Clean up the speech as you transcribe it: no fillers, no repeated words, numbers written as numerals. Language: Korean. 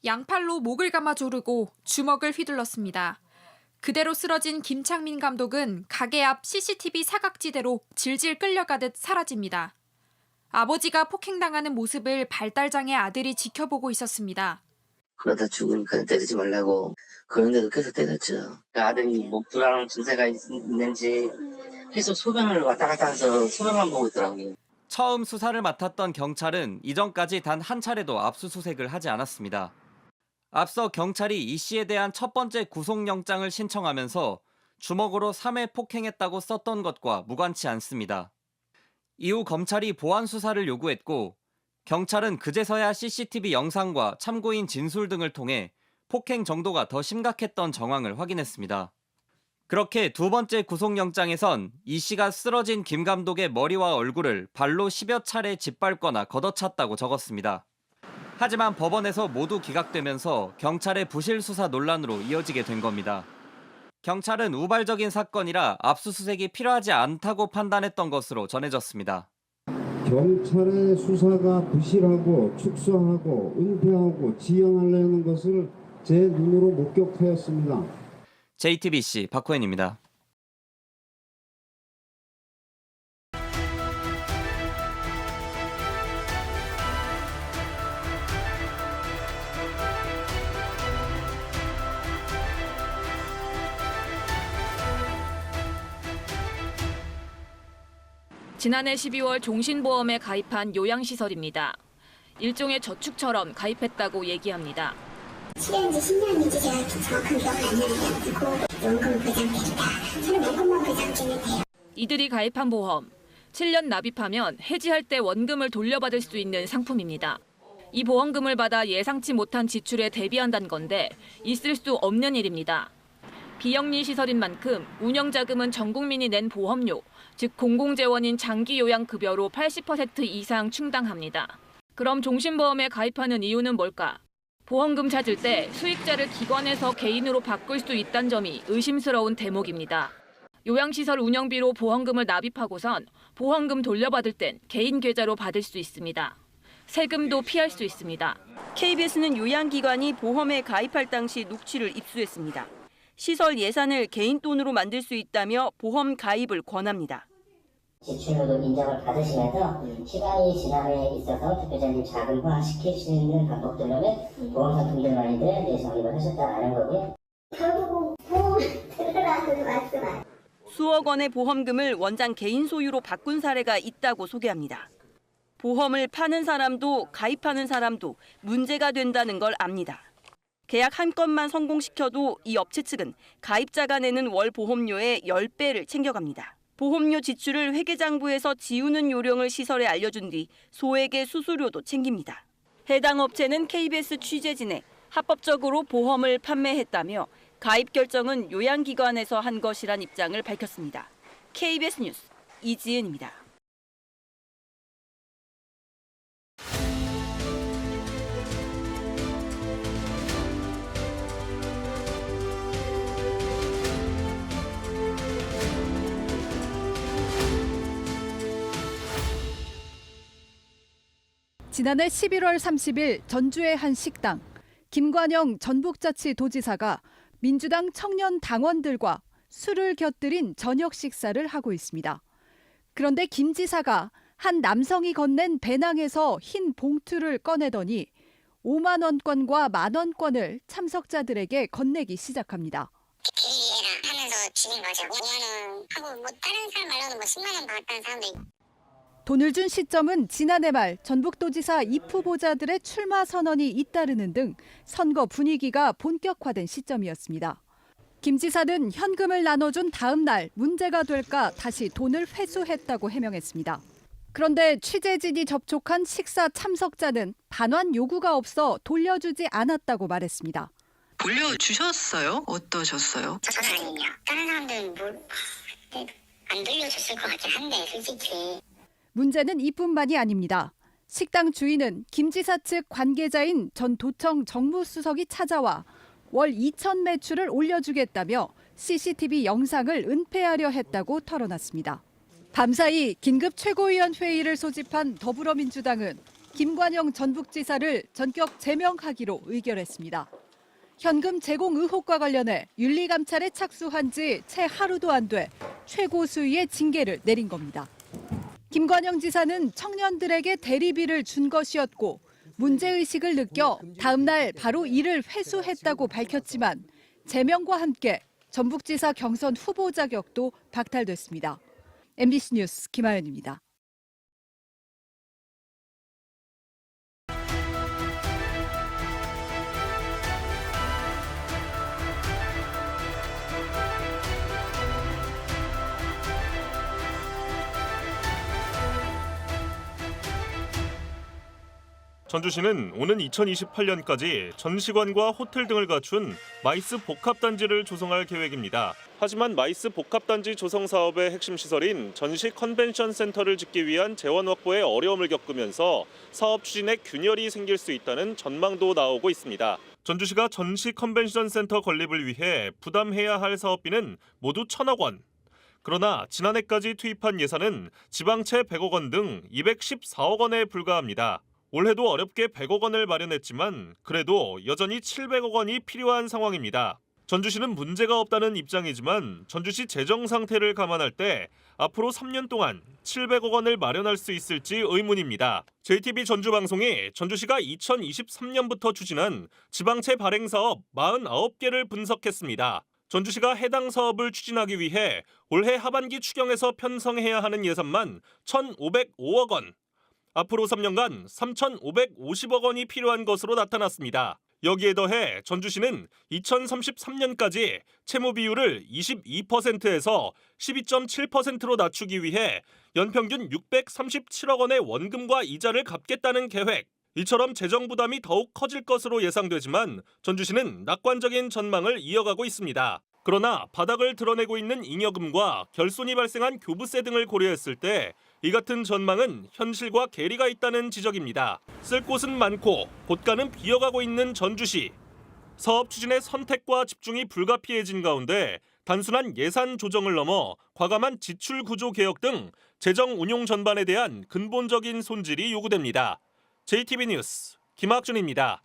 양팔로 목을 감아 조르고 주먹을 휘둘렀습니다. 그대로 쓰러진 김창민 감독은 가게 앞 CCTV 사각지대로 질질 끌려가듯 사라집니다. 아버지가 폭행당하는 모습을 발달장애 아들이 지켜보고 있었습니다. 그러다 죽으니까 때리지 말라고 그런데도 계속 때렸죠. 그 아들이 뭐 불안한 증세가 있는지 계속 소변을 왔다 갔다 해서 소변만 보고 있더라고요. 처음 수사를 맡았던 경찰은 이전까지 단 한 차례도 압수수색을 하지 않았습니다. 앞서 경찰이 이 씨에 대한 첫 번째 구속영장을 신청하면서 주먹으로 3회 폭행했다고 썼던 것과 무관치 않습니다. 이후 검찰이 보완 수사를 요구했고 경찰은 그제서야 CCTV 영상과 참고인 진술 등을 통해 폭행 정도가 더 심각했던 정황을 확인했습니다. 그렇게 두 번째 구속영장에선 이 씨가 쓰러진 김 감독의 머리와 얼굴을 발로 10여 차례 짓밟거나 걷어찼다고 적었습니다. 하지만 법원에서 모두 기각되면서 경찰의 부실 수사 논란으로 이어지게 된 겁니다. 경찰은 우발적인 사건이라 압수수색이 필요하지 않다고 판단했던 것으로 전해졌습니다. 경찰의 수사가 부실하고 축소하고 은폐하고 지연하려는 것을 제 눈으로 목격하였습니다. JTBC 박호연입니다. 지난해 12월 종신보험에 가입한 요양시설입니다. 일종의 저축처럼 가입했다고 얘기합니다. 7년인지 10년인지 제가 정확한 기억이 안 나는데 연금 보장됩니다. 저는 연금만 보장주면 돼요. 이들이 가입한 보험, 7년 납입하면 해지할 때 원금을 돌려받을 수 있는 상품입니다. 이 보험금을 받아 예상치 못한 지출에 대비한다는 건데 있을 수 없는 일입니다. 비영리 시설인 만큼 운영자금은 전 국민이 낸 보험료, 즉 공공재원인 장기요양급여로 80% 이상 충당합니다. 그럼 종신보험에 가입하는 이유는 뭘까? 보험금 찾을 때 수익자를 기관에서 개인으로 바꿀 수 있다는 점이 의심스러운 대목입니다. 요양시설 운영비로 보험금을 납입하고선 보험금 돌려받을 땐 개인 계좌로 받을 수 있습니다. 세금도 피할 수 있습니다. KBS는 요양기관이 보험에 가입할 당시 녹취를 입수했습니다. 시설 예산을 개인 돈으로 만들 수 있다며 보험 가입을 권합니다. 지출로 인정을 받으시면서 시간이 지남에 있어서 특별적인 자금을 호환시킬 수 있는 방법들로는 보험상품들 많이들 예상을 하셨다라는 거고요. 결국은 보험 들으라는 말씀. 수억 원의 보험금을 원장 개인 소유로 바꾼 사례가 있다고 소개합니다. 보험을 파는 사람도 가입하는 사람도 문제가 된다는 걸 압니다. 계약 한 건만 성공시켜도 이 업체 측은 가입자가 내는 월 보험료의 10배를 챙겨갑니다. 보험료 지출을 회계장부에서 지우는 요령을 시설에 알려준 뒤 소액의 수수료도 챙깁니다. 해당 업체는 KBS 취재진에 합법적으로 보험을 판매했다며 가입 결정은 요양기관에서 한 것이란 입장을 밝혔습니다. KBS 뉴스 이지은입니다. 지난해 11월 30일 전주의 한 식당, 김관영 전북자치도지사가 민주당 청년 당원들과 술을 곁들인 저녁 식사를 하고 있습니다. 그런데 김 지사가 한 남성이 건넨 배낭에서 흰 봉투를 꺼내더니 5만 원권과 만 원권을 참석자들에게 건네기 시작합니다. KB랑 하면서 주는 거죠. 5만 원 하고 뭐 다른 사람 말로는 뭐 10만 원 받았다는 사람도 있고. 돈을 준 시점은 지난해 말 전북도지사 입후보자들의 출마 선언이 잇따르는 등 선거 분위기가 본격화된 시점이었습니다. 김 지사는 현금을 나눠준 다음 날 문제가 될까 다시 돈을 회수했다고 해명했습니다. 그런데 취재진이 접촉한 식사 참석자는 반환 요구가 없어 돌려주지 않았다고 말했습니다. 돌려주셨어요? 어떠셨어요? 저는 아니요. 다른 사람들은 안 돌려줬을 것 같긴 한데 솔직히. 문제는 이뿐만이 아닙니다. 식당 주인은 김 지사 측 관계자인 전 도청 정무수석이 찾아와 월 2천 매출을 올려주겠다며 CCTV 영상을 은폐하려 했다고 털어놨습니다. 밤사이 긴급 최고위원 회의를 소집한 더불어민주당은 김관영 전북지사를 전격 제명하기로 의결했습니다. 현금 제공 의혹과 관련해 윤리감찰에 착수한 지 채 하루도 안 돼 최고 수위의 징계를 내린 겁니다. 김관영 지사는 청년들에게 대리비를 준 것이었고 문제의식을 느껴 다음 날 바로 이를 회수했다고 밝혔지만 제명과 함께 전북지사 경선 후보 자격도 박탈됐습니다. MBC 뉴스 김하연입니다. 전주시는 오는 2028년까지 전시관과 호텔 등을 갖춘 마이스 복합단지를 조성할 계획입니다. 하지만 마이스 복합단지 조성 사업의 핵심 시설인 전시 컨벤션 센터를 짓기 위한 재원 확보에 어려움을 겪으면서 사업 추진에 균열이 생길 수 있다는 전망도 나오고 있습니다. 전주시가 전시 컨벤션 센터 건립을 위해 부담해야 할 사업비는 모두 1,000억 원. 그러나 지난해까지 투입한 예산은 지방채 100억 원 등 214억 원에 불과합니다. 올해도 어렵게 100억 원을 마련했지만 그래도 여전히 700억 원이 필요한 상황입니다. 전주시는 문제가 없다는 입장이지만 전주시 재정 상태를 감안할 때 앞으로 3년 동안 700억 원을 마련할 수 있을지 의문입니다. JTB 전주방송이 전주시가 2023년부터 추진한 지방채 발행 사업 49개를 분석했습니다. 전주시가 해당 사업을 추진하기 위해 올해 하반기 추경에서 편성해야 하는 예산만 1,505억 원. 앞으로 3년간 3,550억 원이 필요한 것으로 나타났습니다. 여기에 더해 전주시는 2033년까지 채무 비율을 22%에서 12.7%로 낮추기 위해 연평균 637억 원의 원금과 이자를 갚겠다는 계획. 이처럼 재정 부담이 더욱 커질 것으로 예상되지만 전주시는 낙관적인 전망을 이어가고 있습니다. 그러나 바닥을 드러내고 있는 잉여금과 결손이 발생한 교부세 등을 고려했을 때 이 같은 전망은 현실과 괴리가 있다는 지적입니다. 쓸 곳은 많고 곳간은 비어가고 있는 전주시. 사업 추진의 선택과 집중이 불가피해진 가운데 단순한 예산 조정을 넘어 과감한 지출 구조 개혁 등 재정 운용 전반에 대한 근본적인 손질이 요구됩니다. JTB 뉴스 김학준입니다.